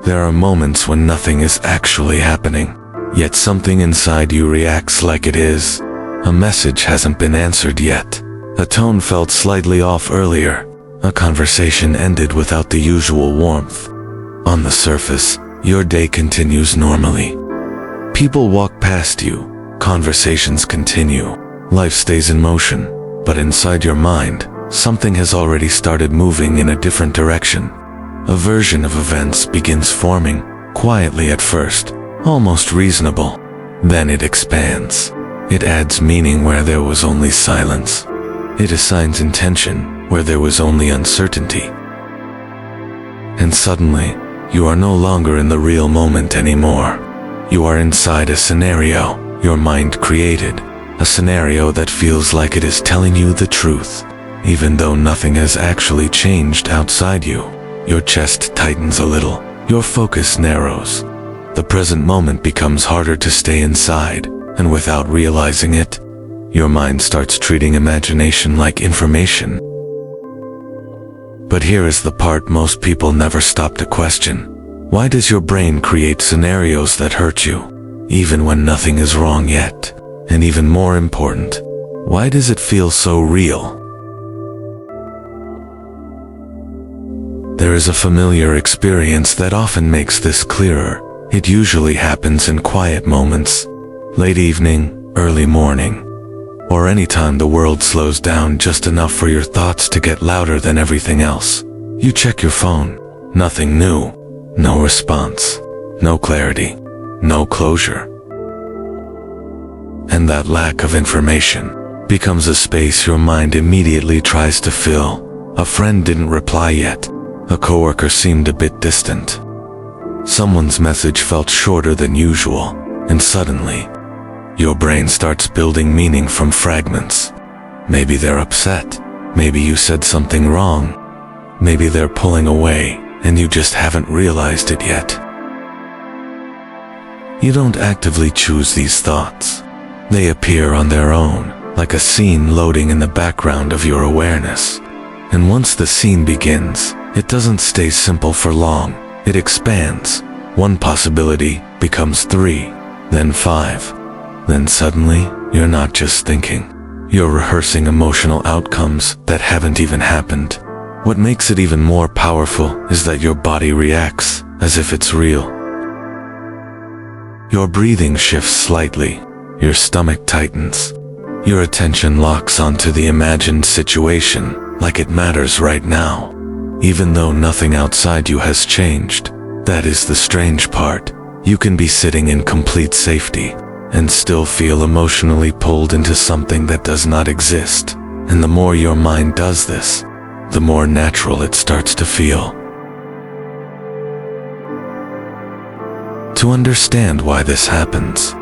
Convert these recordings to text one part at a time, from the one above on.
There are moments when nothing is actually happening, yet something inside you reacts like it is. A message hasn't been answered yet. A tone felt slightly off earlier. A conversation ended without the usual warmth. On the surface, your day continues normally. People walk past you, conversations continue, life stays in motion, but inside your mind, something has already started moving in a different direction. A version of events begins forming, quietly at first, almost reasonable. Then it expands. It adds meaning where there was only silence. It assigns intention where there was only uncertainty. And suddenly, you are no longer in the real moment anymore. You are inside a scenario your mind created, a scenario that feels like it is telling you the truth, even though nothing has actually changed outside you. Your chest tightens a little, your focus narrows. The present moment becomes harder to stay inside, and without realizing it, your mind starts treating imagination like information. But here is the part most people never stop to question. Why does your brain create scenarios that hurt you, even when nothing is wrong yet? And even more important, why does it feel so real? There is a familiar experience that often makes this clearer. It usually happens in quiet moments, late evening, early morning, or any time the world slows down just enough for your thoughts to get louder than everything else. You check your phone, nothing new, no response, no clarity, no closure. And that lack of information becomes a space your mind immediately tries to fill. A friend didn't reply yet. A coworker seemed a bit distant. Someone's message felt shorter than usual, and suddenly, your brain starts building meaning from fragments. Maybe they're upset. Maybe you said something wrong. Maybe they're pulling away, and you just haven't realized it yet. You don't actively choose these thoughts. They appear on their own, like a scene loading in the background of your awareness. And once the scene begins, it doesn't stay simple for long. It expands. One possibility becomes 3, then 5. Then suddenly, you're not just thinking. You're rehearsing emotional outcomes that haven't even happened. What makes it even more powerful is that your body reacts as if it's real. Your breathing shifts slightly. Your stomach tightens. Your attention locks onto the imagined situation like it matters right now. Even though nothing outside you has changed, that is the strange part. You can be sitting in complete safety and still feel emotionally pulled into something that does not exist. And the more your mind does this, the more natural it starts to feel. To understand why this happens,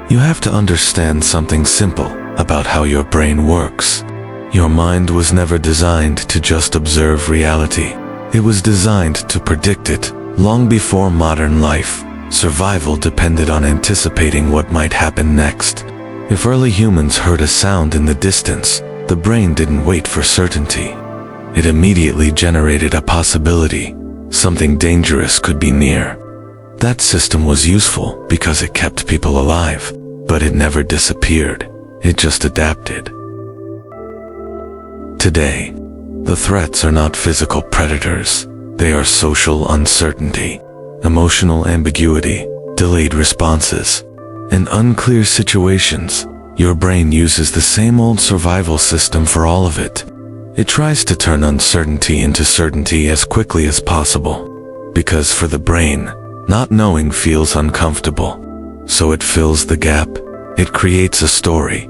you have to understand something simple about how your brain works. Your mind was never designed to just observe reality. It was designed to predict it. Long before modern life, survival depended on anticipating what might happen next. If early humans heard a sound in the distance, the brain didn't wait for certainty. It immediately generated a possibility. Something dangerous could be near. That system was useful because it kept people alive, but it never disappeared. It just adapted. Today, the threats are not physical predators. They are social uncertainty, emotional ambiguity, delayed responses, and unclear situations. Your brain uses the same old survival system for all of it. It tries to turn uncertainty into certainty as quickly as possible. Because for the brain, not knowing feels uncomfortable. So it fills the gap. It creates a story.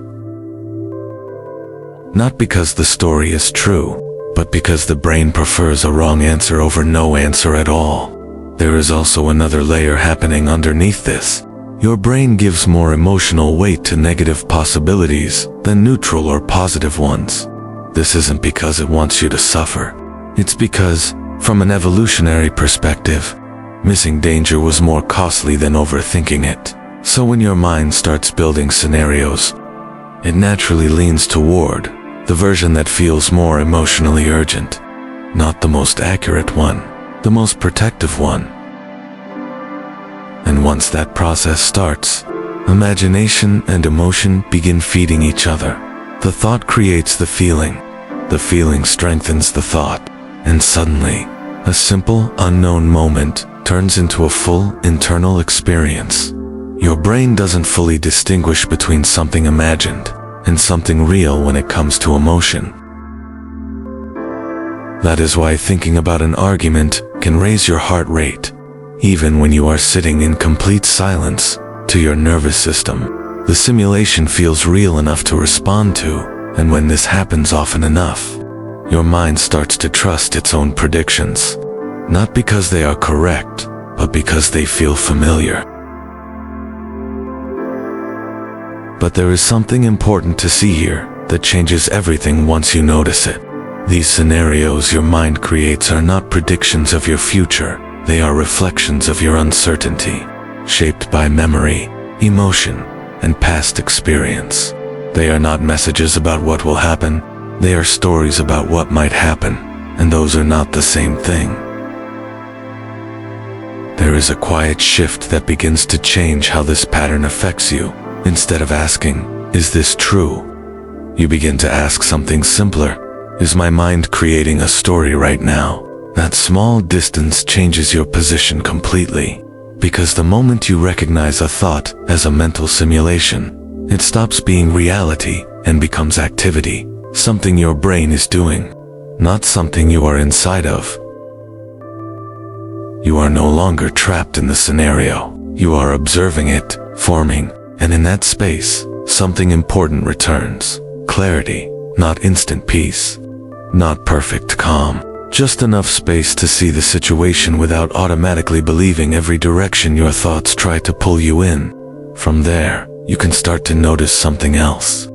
Not because the story is true, but because the brain prefers a wrong answer over no answer at all. There is also another layer happening underneath this. Your brain gives more emotional weight to negative possibilities than neutral or positive ones. This isn't because it wants you to suffer. It's because, from an evolutionary perspective, missing danger was more costly than overthinking it. So when your mind starts building scenarios, it naturally leans toward the version that feels more emotionally urgent. Not the most accurate one, the most protective one. And once that process starts, imagination and emotion begin feeding each other. The thought creates the feeling strengthens the thought, and suddenly, a simple, unknown moment turns into a full, internal experience. Your brain doesn't fully distinguish between something imagined and something real when it comes to emotion. That is why thinking about an argument can raise your heart rate. Even when you are sitting in complete silence, to your nervous system, the simulation feels real enough to respond to, and when this happens often enough, your mind starts to trust its own predictions, not because they are correct, but because they feel familiar. But there is something important to see here that changes everything once you notice it. These scenarios your mind creates are not predictions of your future, they are reflections of your uncertainty, shaped by memory, emotion, and past experience. They are not messages about what will happen, they are stories about what might happen, and those are not the same thing. There is a quiet shift that begins to change how this pattern affects you. Instead of asking, "Is this true?" you begin to ask something simpler. Is my mind creating a story right now? That small distance changes your position completely, because the moment you recognize a thought as a mental simulation, it stops being reality and becomes activity, something your brain is doing, not something you are inside of. You are no longer trapped in the scenario. You are observing it, forming, and in that space, something important returns. Clarity, not instant peace. Not perfect calm, just enough space to see the situation without automatically believing every direction your thoughts try to pull you in. From there, you can start to notice something else.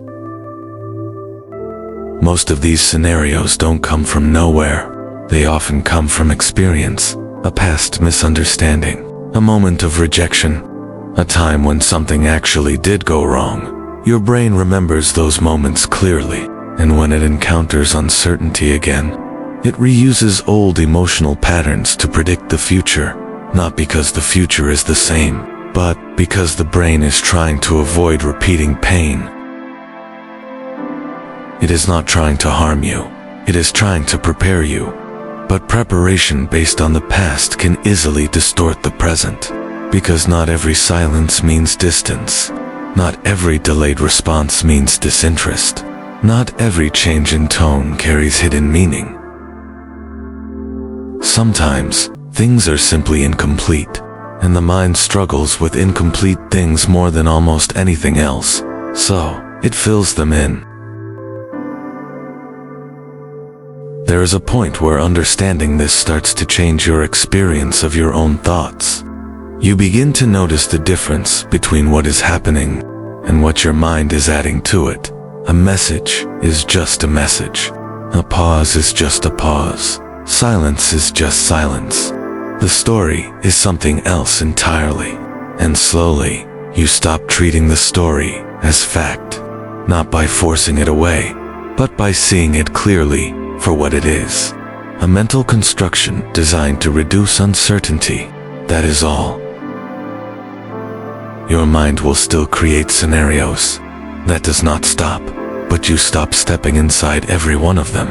Most of these scenarios don't come from nowhere. They often come from experience, a past misunderstanding, a moment of rejection, a time when something actually did go wrong. Your brain remembers those moments clearly. And when it encounters uncertainty again, it reuses old emotional patterns to predict the future, not because the future is the same, but because the brain is trying to avoid repeating pain. It is not trying to harm you, it is trying to prepare you. But preparation based on the past can easily distort the present, because not every silence means distance, not every delayed response means disinterest. Not every change in tone carries hidden meaning. Sometimes, things are simply incomplete, and the mind struggles with incomplete things more than almost anything else, so it fills them in. There is a point where understanding this starts to change your experience of your own thoughts. You begin to notice the difference between what is happening and what your mind is adding to it. A message is just a message. A pause is just a pause. Silence is just silence. The story is something else entirely. And slowly, you stop treating the story as fact, not by forcing it away, but by seeing it clearly for what it is. A mental construction designed to reduce uncertainty. That is all. Your mind will still create scenarios. That does not stop, but you stop stepping inside every one of them.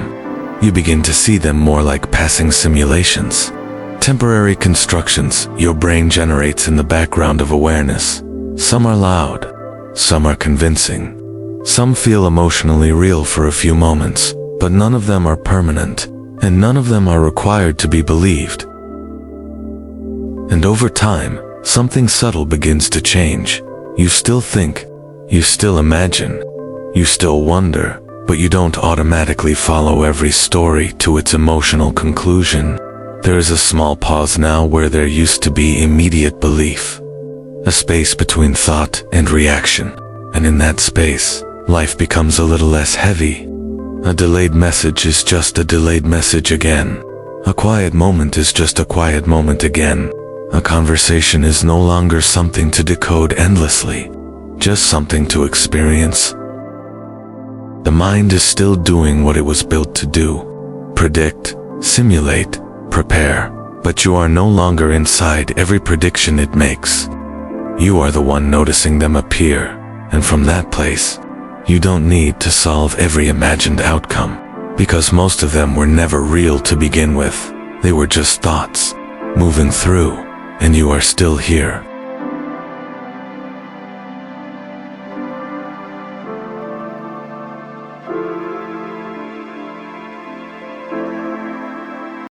You begin to see them more like passing simulations, temporary constructions your brain generates in the background of awareness. Some are loud, some are convincing, some feel emotionally real for a few moments, but none of them are permanent, and none of them are required to be believed. And over time, something subtle begins to change. You still think, you still imagine, you still wonder, but you don't automatically follow every story to its emotional conclusion. There is a small pause now where there used to be immediate belief, a space between thought and reaction, and in that space, life becomes a little less heavy. A delayed message is just a delayed message again. A quiet moment is just a quiet moment again. A conversation is no longer something to decode endlessly, just something to experience. The mind is still doing what it was built to do: predict, simulate, prepare, but you are no longer inside every prediction it makes. You are the one noticing them appear, and from that place, you don't need to solve every imagined outcome, because most of them were never real to begin with. They were just thoughts, moving through, and you are still here,